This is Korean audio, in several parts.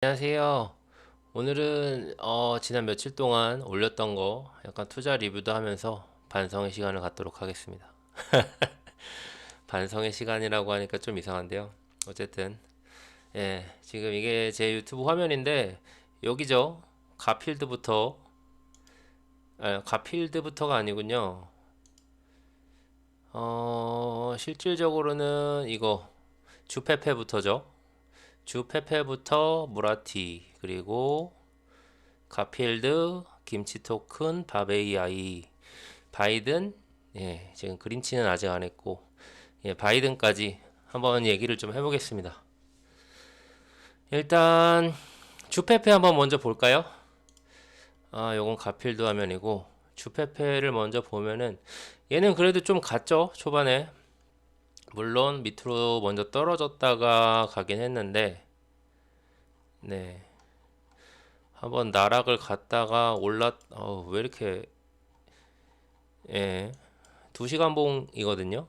안녕하세요. 오늘은 지난 며칠 동안 올렸던 거 약간 투자 리뷰도 하면서 반성의 시간을 갖도록 하겠습니다. 반성의 시간이라고 하니까 좀 이상한데요. 어쨌든 지금 이게 제 유튜브 화면인데 여기죠. 가필드부터 가필드부터가 아니군요. 실질적으로는 이거 주페페부터죠. 주페페부터 무라티 그리고 가필드, 김치 토큰, 바베이아이, 바이든, 지금 그린치는 아직 안 했고, 바이든까지 한번 얘기를 좀 해보겠습니다. 일단, 주페페 한번 먼저 볼까요? 요건 가필드 화면이고, 주페페를 먼저 보면은, 얘는 그래도 좀 갔죠, 초반에. 물론 밑으로 먼저 떨어졌다가 가긴 했는데, 네. 한번 나락을 갔다가 왜 이렇게, 예, 2시간 봉이거든요.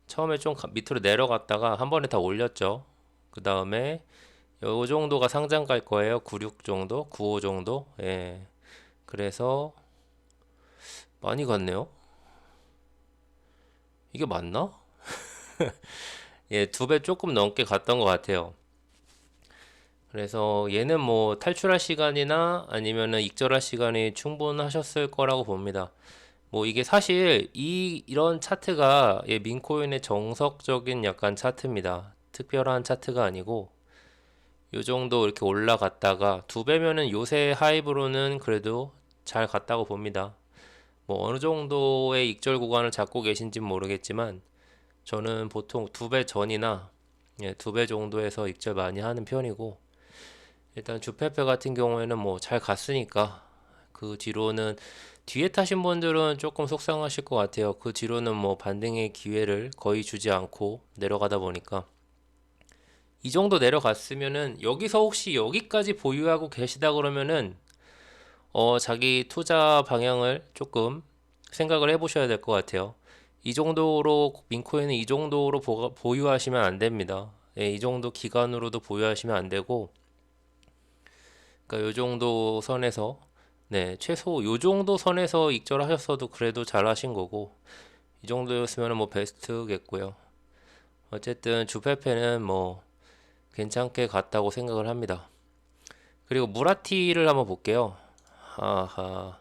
처음에 좀 밑으로 내려갔다가 한 번에 다 올렸죠. 그 다음에 요 정도가 상장 갈 거예요. 96 정도, 95 정도. 예. 그래서 많이 갔네요. 이게 맞나? 예, 2배 조금 넘게 갔던 것 같아요. 그래서 얘는 뭐 탈출할 시간이나 아니면은 익절할 시간이 충분하셨을 거라고 봅니다. 뭐 이게 사실 이런 차트가 민코인의 정석적인 약간 차트입니다. 특별한 차트가 아니고 요 정도 이렇게 올라갔다가 2배면은 요새 하이브로는 그래도 잘 갔다고 봅니다. 뭐 어느 정도의 익절 구간을 잡고 계신지 모르겠지만 저는 보통 2배 전이나 2배 정도에서 익절 많이 하는 편이고 일단 주페페 같은 경우에는 뭐 잘 갔으니까 그 뒤로는 뒤에 타신 분들은 조금 속상하실 것 같아요. 그 뒤로는 뭐 반등의 기회를 거의 주지 않고 내려가다 보니까 이 정도 내려갔으면은 여기서 혹시 여기까지 보유하고 계시다 그러면은 자기 투자 방향을 조금 생각을 해보셔야 될 것 같아요. 이 정도로 민코인은 이 정도로 보유하시면 안 됩니다. 이 정도 기간으로도 보유하시면 안 되고, 그러니까 요 정도 선에서 최소 요 정도 선에서 익절하셨어도 그래도 잘하신 거고, 이 정도였으면 뭐 베스트겠고요. 어쨌든 주페페는 뭐 괜찮게 갔다고 생각을 합니다. 그리고 무라티를 한번 볼게요. 아하.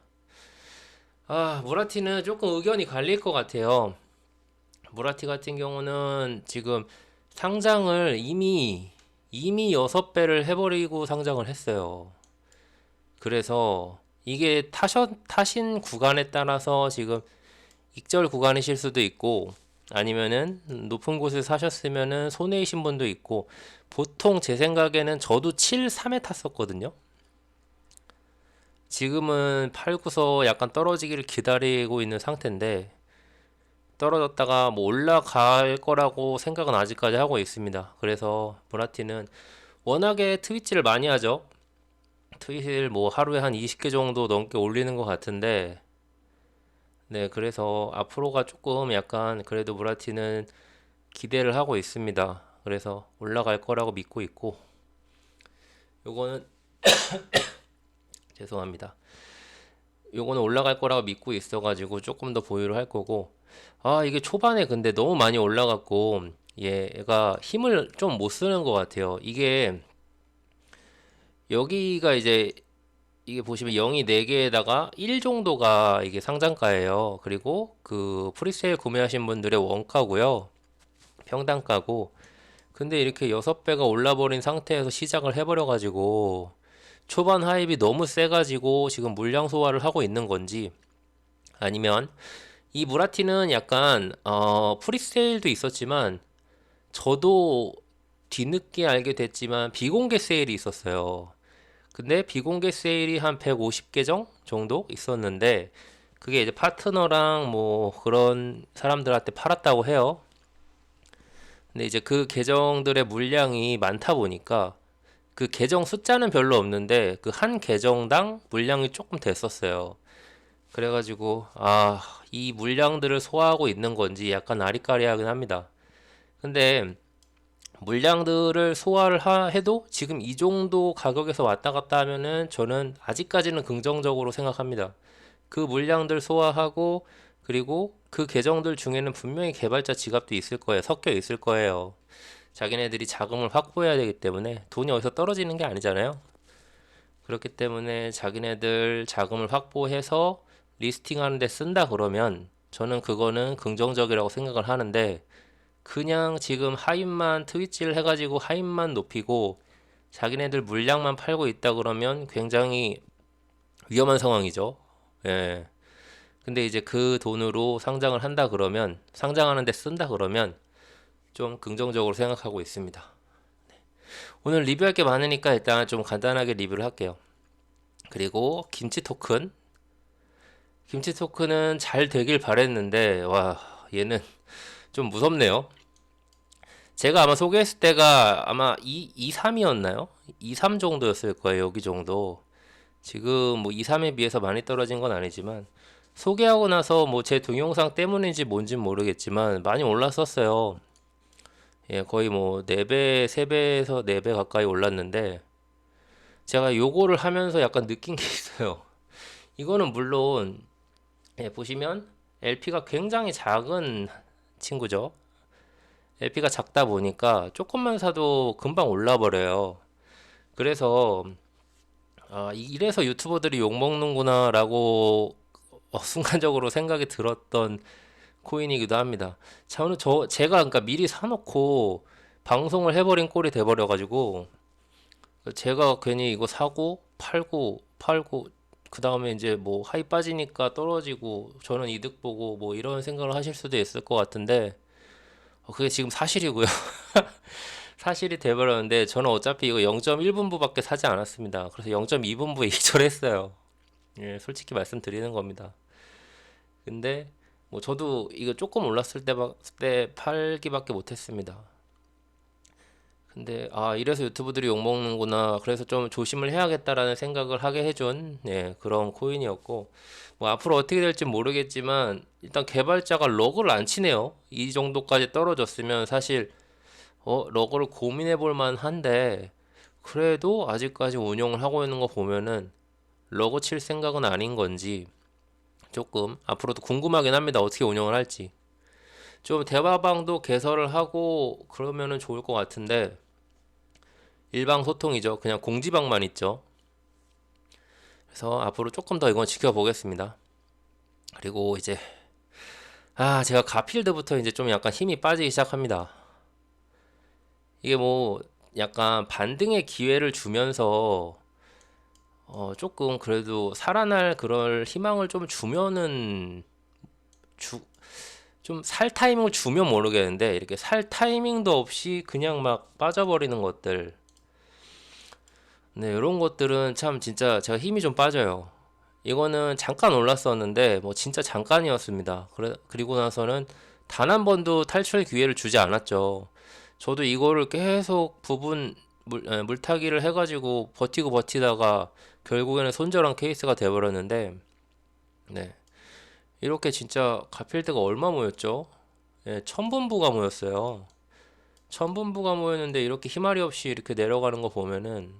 무라티는 조금 의견이 갈릴 것 같아요. 무라티 같은 경우는 지금 상장을 이미 6배를 해버리고 상장을 했어요. 그래서 이게 타신 구간에 따라서 지금 익절 구간이실 수도 있고 아니면은 높은 곳에 사셨으면은 손해이신 분도 있고 보통 제 생각에는 저도 7, 3에 탔었거든요. 지금은 팔고서 약간 떨어지기를 기다리고 있는 상태인데 떨어졌다가 뭐 올라갈 거라고 생각은 아직까지 하고 있습니다. 그래서 무라티는 워낙에 트위치를 많이 하죠. 트윗을 뭐 하루에 한 20개 정도 넘게 올리는 것 같은데 네, 그래서 앞으로가 조금 약간 그래도 무라티는 기대를 하고 있습니다. 그래서 올라갈 거라고 믿고 있고 요거는 죄송합니다. 요거는 올라갈 거라고 믿고 있어가지고 조금 더 보유를 할 거고 이게 초반에 근데 너무 많이 올라갔고 얘가 힘을 좀 못 쓰는 것 같아요. 이게 여기가 이제 이게 보시면 0이 4개에다가 1 정도가 이게 상장가예요. 그리고 그 프리세일 구매하신 분들의 원가고요. 평단가고. 근데 이렇게 6배가 올라버린 상태에서 시작을 해버려가지고 초반 하입이 너무 세가지고 지금 물량 소화를 하고 있는 건지 아니면 이 무라티는 약간 프리세일도 있었지만 저도 뒤늦게 알게 됐지만 비공개 세일이 있었어요. 근데 비공개 세일이 한 150계정 정도 있었는데 그게 이제 파트너랑 뭐 그런 사람들한테 팔았다고 해요. 근데 이제 그 계정들의 물량이 많다 보니까 그 계정 숫자는 별로 없는데 그 한 계정당 물량이 조금 됐었어요. 그래가지고 이 물량들을 소화하고 있는 건지 약간 아리까리하긴 합니다. 근데 물량들을 소화를 해도 지금 이 정도 가격에서 왔다 갔다 하면은 저는 아직까지는 긍정적으로 생각합니다. 그 물량들 소화하고 그리고 그 계정들 중에는 분명히 개발자 지갑도 있을 거예요. 섞여 있을 거예요. 자기네들이 자금을 확보해야 되기 때문에 돈이 어디서 떨어지는 게 아니잖아요. 그렇기 때문에 자기네들 자금을 확보해서 리스팅하는 데 쓴다 그러면 저는 그거는 긍정적이라고 생각을 하는데 그냥 지금 하입만 트위치를 해가지고 하입만 높이고 자기네들 물량만 팔고 있다 그러면 굉장히 위험한 상황이죠. 예. 근데 이제 그 돈으로 상장을 한다 그러면 상장하는 데 쓴다 그러면 좀 긍정적으로 생각하고 있습니다. 오늘 리뷰할 게 많으니까 일단 좀 간단하게 리뷰를 할게요. 그리고 김치 토큰. 김치 토큰은 잘 되길 바랬는데 와 얘는 좀 무섭네요. 제가 아마 소개했을 때가 아마 3이었나요? 3 정도였을 거예요. 여기 정도. 지금 뭐 3에 비해서 많이 떨어진 건 아니지만 소개하고 나서 뭐 제 동영상 때문인지 뭔진 모르겠지만 많이 올랐었어요. 예, 거의 뭐 4배, 3배에서 4배 가까이 올랐는데 제가 요거를 하면서 약간 느낀 게 있어요. 이거는 물론 예, 보시면 LP가 굉장히 작은 친구죠. LP가 작다 보니까 조금만 사도 금방 올라버려요. 그래서 이래서 유튜버들이 욕먹는구나 라고 순간적으로 생각이 들었던 코인이기도 합니다. 제가 그러니까 미리 사놓고 방송을 해버린 꼴이 돼버려가지고 제가 괜히 이거 사고 팔고 그 다음에 이제 뭐 하이 빠지니까 떨어지고 저는 이득 보고 뭐 이런 생각을 하실 수도 있을 것 같은데 그게 지금 사실이고요. 사실이 돼버렸는데 저는 어차피 이거 0.1분부밖에 사지 않았습니다. 그래서 0.2분부에 이절했어요. 예, 솔직히 말씀드리는 겁니다. 근데 뭐 저도 이거 조금 올랐을 때 팔기밖에 못했습니다. 근데 이래서 유튜브들이 욕먹는구나. 그래서 좀 조심을 해야겠다라는 생각을 하게 해준 예, 그런 코인이었고 뭐 앞으로 어떻게 될지 모르겠지만 일단 개발자가 러그를 안 치네요. 이 정도까지 떨어졌으면 사실 러그를 고민해 볼 만한데 그래도 아직까지 운용을 하고 있는 거 보면은 러그 칠 생각은 아닌 건지 조금 앞으로도 궁금하긴 합니다. 어떻게 운영을 할지. 좀 대화방도 개설을 하고 그러면은 좋을 것 같은데 일방 소통이죠. 그냥 공지방만 있죠. 그래서 앞으로 조금 더 이건 지켜보겠습니다. 그리고 이제 제가 가필드부터 이제 좀 약간 힘이 빠지기 시작합니다. 이게 뭐 약간 반등의 기회를 주면서 조금 그래도 살아날 그럴 희망을 좀 주면은 좀 살 타이밍을 주면 모르겠는데 이렇게 살 타이밍도 없이 그냥 막 빠져버리는 것들 네 이런 것들은 참 진짜 제가 힘이 좀 빠져요. 이거는 잠깐 올랐었는데 뭐 진짜 잠깐이었습니다. 그리고 나서는 단 한 번도 탈출 기회를 주지 않았죠. 저도 이거를 계속 물타기를 해가지고 버티고 버티다가 결국에는 손절한 케이스가 돼버렸는데 네 이렇게 진짜 가필드가 얼마 모였죠? 예, 1000분부가 모였어요. 1000분부가 모였는데 이렇게 희마리 없이 이렇게 내려가는 거 보면은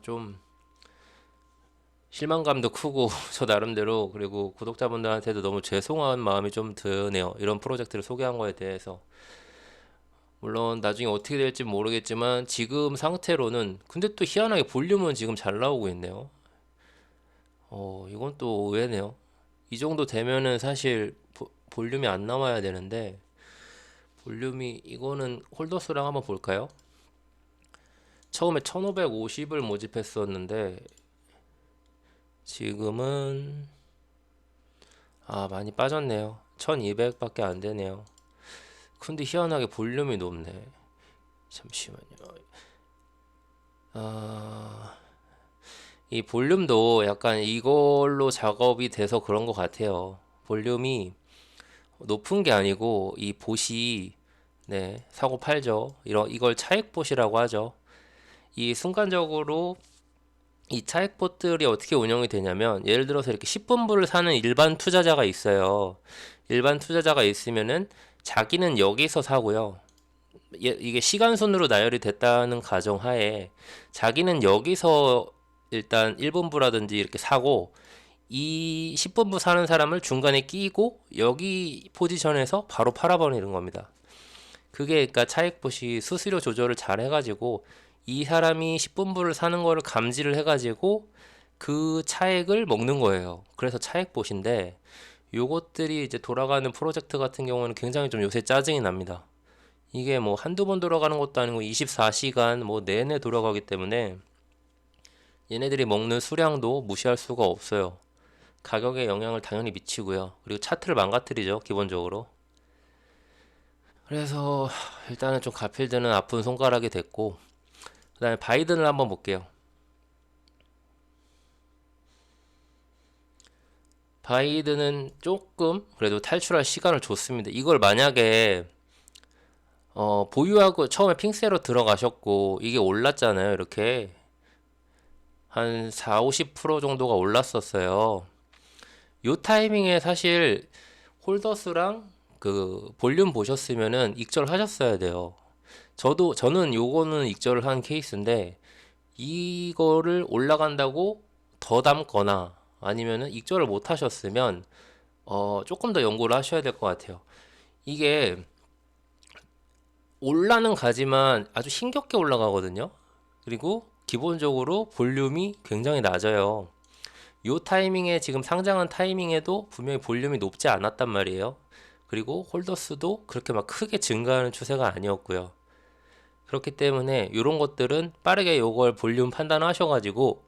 좀 실망감도 크고 저 나름대로 그리고 구독자분들한테도 너무 죄송한 마음이 좀 드네요. 이런 프로젝트를 소개한 거에 대해서. 물론 나중에 어떻게 될지 모르겠지만 지금 상태로는 근데 또 희한하게 볼륨은 지금 잘 나오고 있네요. 이건 또 의외네요. 이 정도 되면은 사실 볼륨이 안 나와야 되는데 볼륨이 이거는 홀더수랑 한번 볼까요? 처음에 1550을 모집했었는데 지금은 많이 빠졌네요. 1200밖에 안 되네요. 근데 희한하게 볼륨이 높네. 잠시만요. 이 볼륨도 약간 이걸로 작업이 돼서 그런 것 같아요. 볼륨이 높은 게 아니고 이 봇이 네, 사고 팔죠. 이걸 차익봇이라고 하죠. 이 순간적으로 이 차익봇들이 어떻게 운영이 되냐면 예를 들어서 이렇게 10분부를 사는 일반 투자자가 있어요. 일반 투자자가 있으면은 자기는 여기서 사고요. 이게 시간순으로 나열이 됐다는 가정하에 자기는 여기서 일단 1분부라든지 이렇게 사고 이 10분부 사는 사람을 중간에 끼고 여기 포지션에서 바로 팔아버리는 겁니다. 그게 그러니까 차익봇이 수수료 조절을 잘 해가지고 이 사람이 10분부를 사는 거를 감지를 해가지고 그 차액을 먹는 거예요. 그래서 차익봇인데 요것들이 이제 돌아가는 프로젝트 같은 경우는 굉장히 좀 요새 짜증이 납니다. 이게 뭐 한두 번 돌아가는 것도 아니고 24시간 뭐 내내 돌아가기 때문에 얘네들이 먹는 수량도 무시할 수가 없어요. 가격에 영향을 당연히 미치고요. 그리고 차트를 망가뜨리죠, 기본적으로. 그래서 일단은 좀 가필드는 아픈 손가락이 됐고, 그 다음에 바이든을 한번 볼게요. 바이든은 조금 그래도 탈출할 시간을 줬습니다. 이걸 만약에 보유하고 처음에 핑세로 들어가셨고 이게 올랐잖아요. 이렇게 한 4, 50% 정도가 올랐었어요. 요 타이밍에 사실 홀더스랑 그 볼륨 보셨으면은 익절하셨어야 돼요. 저는 요거는 익절을 한 케이스인데 이거를 올라간다고 더 담거나 아니면은 익절을 못 하셨으면 조금 더 연구를 하셔야 될 것 같아요. 이게 올라는 가지만 아주 힘겹게 올라가거든요. 그리고 기본적으로 볼륨이 굉장히 낮아요. 요 타이밍에 지금 상장한 타이밍에도 분명히 볼륨이 높지 않았단 말이에요. 그리고 홀더수도 그렇게 막 크게 증가하는 추세가 아니었고요. 그렇기 때문에 이런 것들은 빠르게 요걸 볼륨 판단하셔가지고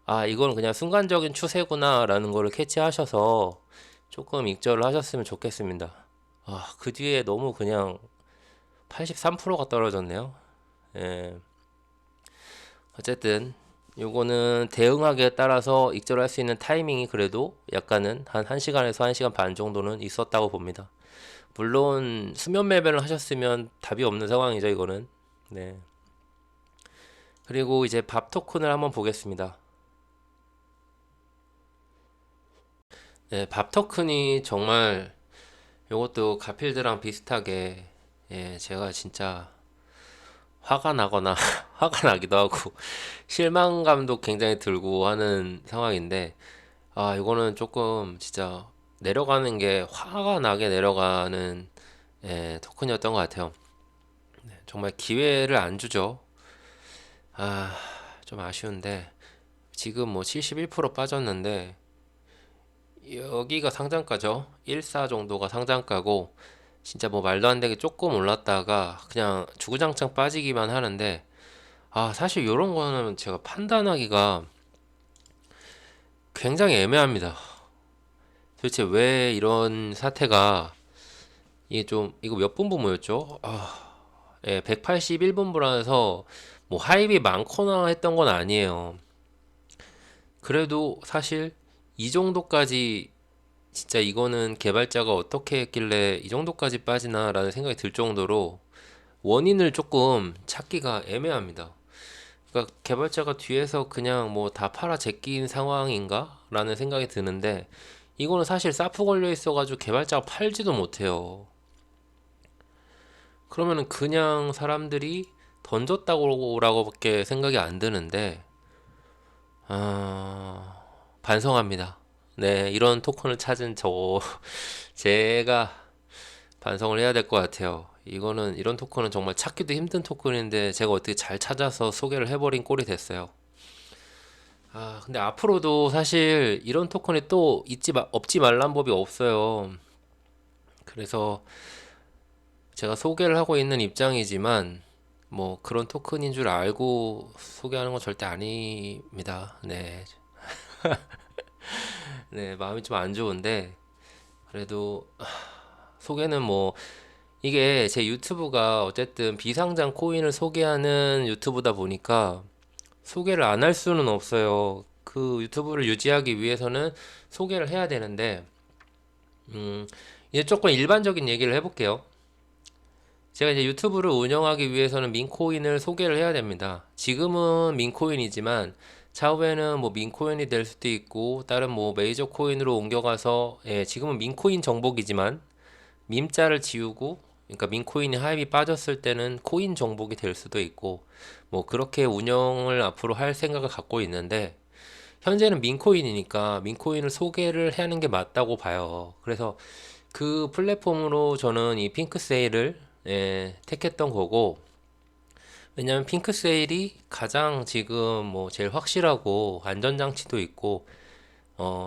아 이건 그냥 순간적인 추세구나 라는 거를 캐치하셔서 조금 익절을 하셨으면 좋겠습니다. 아 그 뒤에 너무 그냥 83%가 떨어졌네요. 예. 어쨌든 요거는 대응하기에 따라서 익절할 수 있는 타이밍이 그래도 약간은 한 1시간에서 1시간 반 정도는 있었다고 봅니다. 물론 수면 매매를 하셨으면 답이 없는 상황이죠, 이거는. 네. 그리고 이제 밥 토큰을 한번 보겠습니다. 네, 밥 토큰이 정말 요것도 가필드랑 비슷하게 예, 제가 진짜 화가 나거나 화가 나기도 하고 실망감도 굉장히 들고 하는 상황인데 아 이거는 조금 진짜 내려가는 게 화가 나게 내려가는 예, 토큰이었던 것 같아요. 정말 기회를 안 주죠. 아 좀 아쉬운데 지금 뭐 71% 빠졌는데 여기가 상장가죠. 14 정도가 상장가고 진짜 뭐 말도 안 되게 조금 올랐다가 그냥 주구장창 빠지기만 하는데 아 사실 이런 거는 제가 판단하기가 굉장히 애매합니다. 도대체 왜 이런 사태가 이게 좀 이거 몇 분부 모였죠? 예, 181분부라서 뭐 하입이 많거나 했던 건 아니에요. 그래도 사실 이 정도까지 진짜 이거는 개발자가 어떻게 했길래 이 정도까지 빠지나라는 생각이 들 정도로 원인을 조금 찾기가 애매합니다. 그러니까 개발자가 뒤에서 그냥 뭐 다 팔아 제낀 상황인가? 라는 생각이 드는데 이거는 사실 사프 걸려 있어가지고 개발자가 팔지도 못해요. 그러면은 그냥 사람들이 던졌다고라고밖에 생각이 안 드는데 반성합니다. 네, 이런 토큰을 찾은 제가 반성을 해야 될 것 같아요. 이거는 이런 토큰은 정말 찾기도 힘든 토큰인데 제가 어떻게 잘 찾아서 소개를 해버린 꼴이 됐어요. 아, 근데 앞으로도 사실 이런 토큰이 또 없지 말란 법이 없어요. 그래서 제가 소개를 하고 있는 입장이지만 뭐 그런 토큰인 줄 알고 소개하는 건 절대 아닙니다. 네. 네, 마음이 좀 안 좋은데 그래도 소개는 뭐 이게 제 유튜브가 어쨌든 비상장 코인을 소개하는 유튜브다 보니까 소개를 안 할 수는 없어요. 그 유튜브를 유지하기 위해서는 소개를 해야 되는데, 이제 조금 일반적인 얘기를 해볼게요. 제가 이제 유튜브를 운영하기 위해서는 민코인을 소개를 해야 됩니다. 지금은 민코인이지만, 차후에는 뭐 민코인이 될 수도 있고, 다른 뭐 메이저 코인으로 옮겨가서, 예, 지금은 민코인 정복이지만, 밈자를 지우고, 그러니까 민코인이 하입이 빠졌을 때는 코인 정복이 될 수도 있고 뭐 그렇게 운영을 앞으로 할 생각을 갖고 있는데 현재는 민코인이니까 민코인을 소개를 해야 하는 게 맞다고 봐요. 그래서 그 플랫폼으로 저는 이 핑크세일을 택했던 거고, 왜냐면 핑크세일이 가장 지금 뭐 제일 확실하고 안전장치도 있고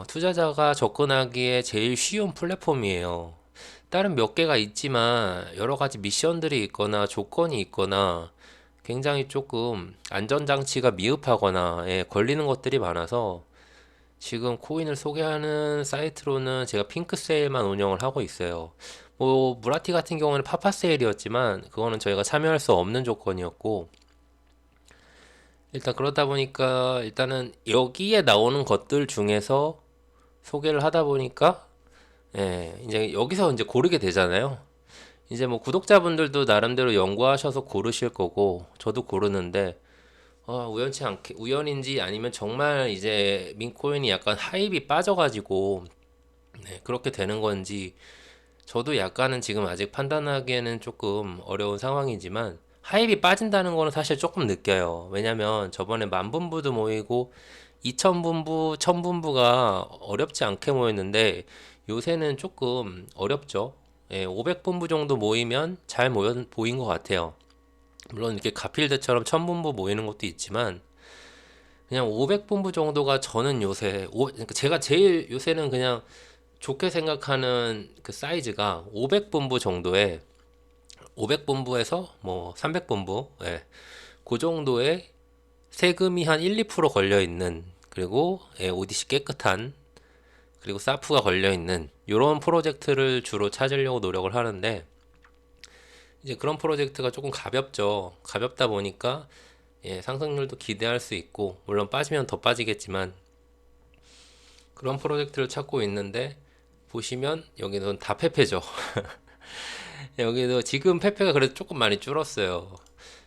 투자자가 접근하기에 제일 쉬운 플랫폼이에요. 다른 몇 개가 있지만 여러 가지 미션들이 있거나 조건이 있거나 굉장히 조금 안전장치가 미흡하거나 걸리는 것들이 많아서 지금 코인을 소개하는 사이트로는 제가 핑크세일만 운영을 하고 있어요. 뭐 무라티 같은 경우는 파파세일이었지만 그거는 저희가 참여할 수 없는 조건이었고, 일단 그러다 보니까 일단은 여기에 나오는 것들 중에서 소개를 하다 보니까 이제 여기서 이제 고르게 되잖아요. 이제 뭐 구독자분들도 나름대로 연구하셔서 고르실 거고 저도 고르는데 우연치 않게 우연인지 아니면 정말 이제 민코인이 약간 하입이 빠져가지고 그렇게 되는 건지 저도 약간은 지금 아직 판단하기에는 조금 어려운 상황이지만 하입이 빠진다는 거는 사실 조금 느껴요. 왜냐면 저번에 만분부도 모이고 2000분부, 1000분부가 어렵지 않게 모였는데 요새는 조금 어렵죠. 500분부 정도 모이면 잘 보인 것 같아요. 물론 이렇게 가필드처럼 1000분부 모이는 것도 있지만 그냥 500분부 정도가 저는 요새 그러니까 제가 제일 요새는 그냥 좋게 생각하는 그 사이즈가 500분부 정도에 500분부에서 뭐 300분부 그 정도의 세금이 한 1, 2% 걸려 있는 그리고 오디시 깨끗한 그리고 사프가 걸려 있는 이런 프로젝트를 주로 찾으려고 노력을 하는데 이제 그런 프로젝트가 조금 가볍죠. 가볍다 보니까 상승률도 기대할 수 있고 물론 빠지면 더 빠지겠지만 그런 프로젝트를 찾고 있는데 보시면 여기는 다 페페죠. 여기도 지금 페페가 그래도 조금 많이 줄었어요.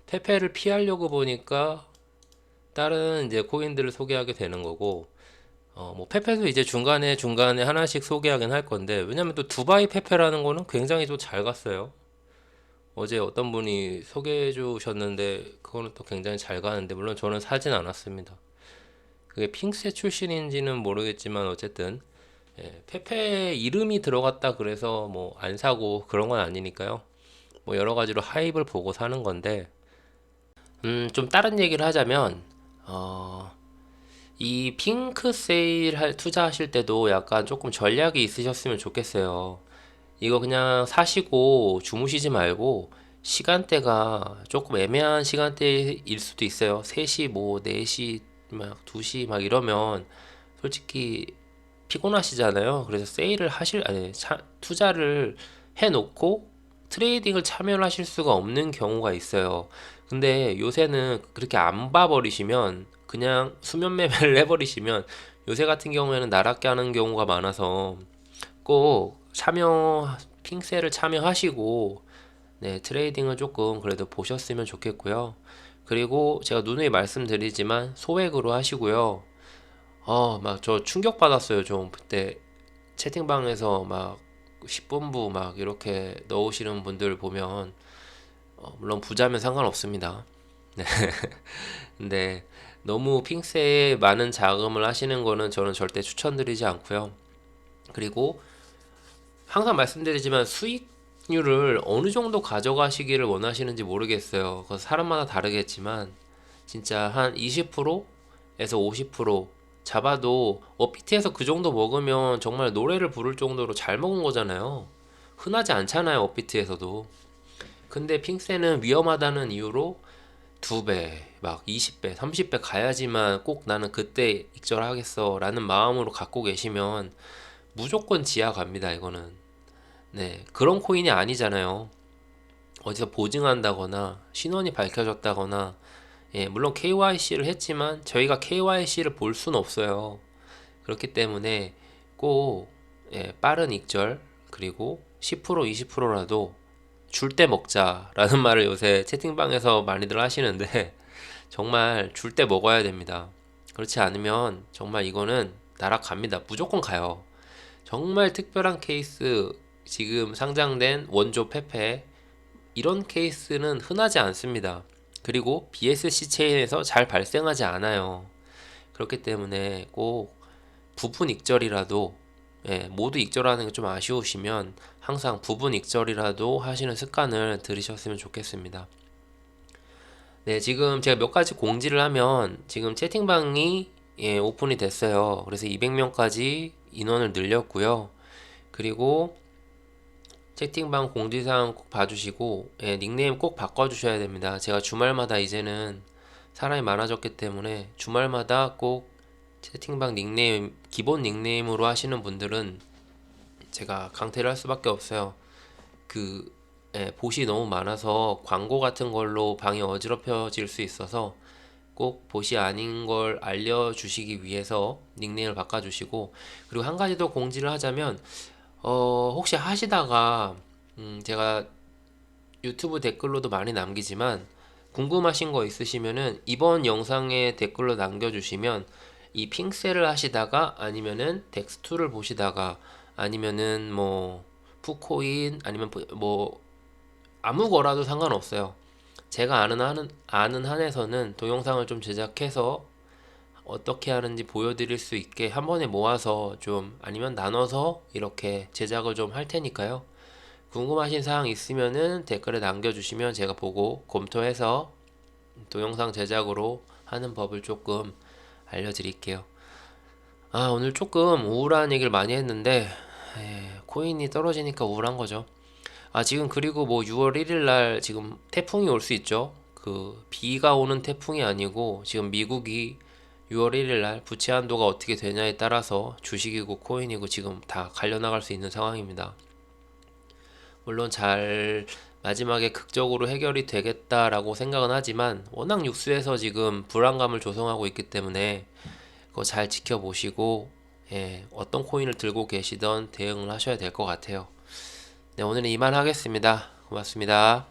페페를 피하려고 보니까 다른 이제 코인들을 소개하게 되는 거고 뭐 페페도 이제 중간에 중간에 하나씩 소개하긴 할 건데 왜냐면 또 두바이 페페라는 거는 굉장히 좀 잘 갔어요. 어제 어떤 분이 소개해 주셨는데 그거는 또 굉장히 잘 가는데 물론 저는 사진 않았습니다. 그게 핑세 출신인지는 모르겠지만 어쨌든 페페 이름이 들어갔다 그래서 뭐 안 사고 그런 건 아니니까요. 뭐 여러 가지로 하입을 보고 사는 건데 좀 다른 얘기를 하자면 어, 이 핑크 세일 투자하실 때도 약간 조금 전략이 있으셨으면 좋겠어요. 이거 그냥 사시고 주무시지 말고 시간대가 조금 애매한 시간대일 수도 있어요. 3시, 뭐 4시, 막 2시 막 이러면 솔직히 피곤하시잖아요. 그래서 세일을 아니, 투자를 해놓고 트레이딩을 참여를 하실 수가 없는 경우가 있어요. 근데 요새는 그렇게 안 봐버리시면 그냥 수면 매매를 해버리시면 요새 같은 경우에는 나락게 하는 경우가 많아서 꼭 핑세를 참여하시고 트레이딩을 조금 그래도 보셨으면 좋겠고요. 그리고 제가 누누이 말씀드리지만 소액으로 하시고요. 막 저 충격 받았어요. 좀 그때 채팅방에서 막 10분부 막 이렇게 넣으시는 분들 보면 물론 부자면 상관없습니다. 네. 근데 너무 핑세에 많은 자금을 하시는 거는 저는 절대 추천드리지 않고요. 그리고 항상 말씀드리지만 수익률을 어느 정도 가져가시기를 원하시는지 모르겠어요. 그 사람마다 다르겠지만 진짜 한 20%에서 50% 잡아도 업비트에서 그 정도 먹으면 정말 노래를 부를 정도로 잘 먹은 거잖아요. 흔하지 않잖아요, 업비트에서도. 근데 핑세는 위험하다는 이유로 2배, 막 20배, 30배 가야지만 꼭 나는 그때 익절하겠어 라는 마음으로 갖고 계시면 무조건 지하 갑니다, 이거는. 네, 그런 코인이 아니잖아요. 어디서 보증한다거나 신원이 밝혀졌다거나 물론 KYC를 했지만 저희가 KYC를 볼 수는 없어요. 그렇기 때문에 꼭 빠른 익절 그리고 10% 20%라도 줄 때 먹자라는 말을 요새 채팅방에서 많이들 하시는데 정말 줄 때 먹어야 됩니다. 그렇지 않으면 정말 이거는 날아갑니다. 무조건 가요. 정말 특별한 케이스 지금 상장된 원조 페페 이런 케이스는 흔하지 않습니다. 그리고 BSC 체인에서 잘 발생하지 않아요. 그렇기 때문에 꼭 부분 익절이라도, 모두 익절하는 게 좀 아쉬우시면 항상 부분 익절이라도 하시는 습관을 들이셨으면 좋겠습니다. 네, 지금 제가 몇 가지 공지를 하면 지금 채팅방이 오픈이 됐어요. 그래서 200명까지 인원을 늘렸고요. 그리고 채팅방 공지사항 꼭 봐주시고, 닉네임 꼭 바꿔주셔야 됩니다. 제가 주말마다 이제는 사람이 많아졌기 때문에 주말마다 꼭 채팅방 닉네임, 기본 닉네임으로 하시는 분들은 제가 강퇴를 할 수밖에 없어요. 그, 봇이 너무 많아서 광고 같은 걸로 방이 어지럽혀질 수 있어서 꼭 봇이 아닌 걸 알려주시기 위해서 닉네임을 바꿔주시고, 그리고 한 가지 더 공지를 하자면, 혹시 하시다가, 제가 유튜브 댓글로도 많이 남기지만, 궁금하신 거 있으시면은 이번 영상에 댓글로 남겨주시면 이 핑셀을 하시다가 아니면은 덱스2를 보시다가 아니면은 뭐 푸코인 아니면 뭐 아무 거라도 상관없어요. 제가 아는 한에서는 동영상을 좀 제작해서 어떻게 하는지 보여드릴 수 있게 한 번에 모아서 좀 아니면 나눠서 이렇게 제작을 좀 할 테니까요. 궁금하신 사항 있으면은 댓글에 남겨주시면 제가 보고 검토해서 동영상 제작으로 하는 법을 조금 알려드릴게요. 아, 오늘 조금 우울한 얘기를 많이 했는데, 코인이 떨어지니까 우울한 거죠. 아, 지금 그리고 뭐 6월 1일 날 지금 태풍이 올 수 있죠. 그 비가 오는 태풍이 아니고 지금 미국이 6월 1일 날 부채 한도가 어떻게 되냐에 따라서 주식이고 코인이고 지금 다 갈려나갈 수 있는 상황입니다. 물론 잘 마지막에 극적으로 해결이 되겠다라고 생각은 하지만 워낙 뉴스에서 지금 불안감을 조성하고 있기 때문에 그거 잘 지켜보시고 어떤 코인을 들고 계시던 대응을 하셔야 될 것 같아요. 네, 오늘은 이만 하겠습니다. 고맙습니다.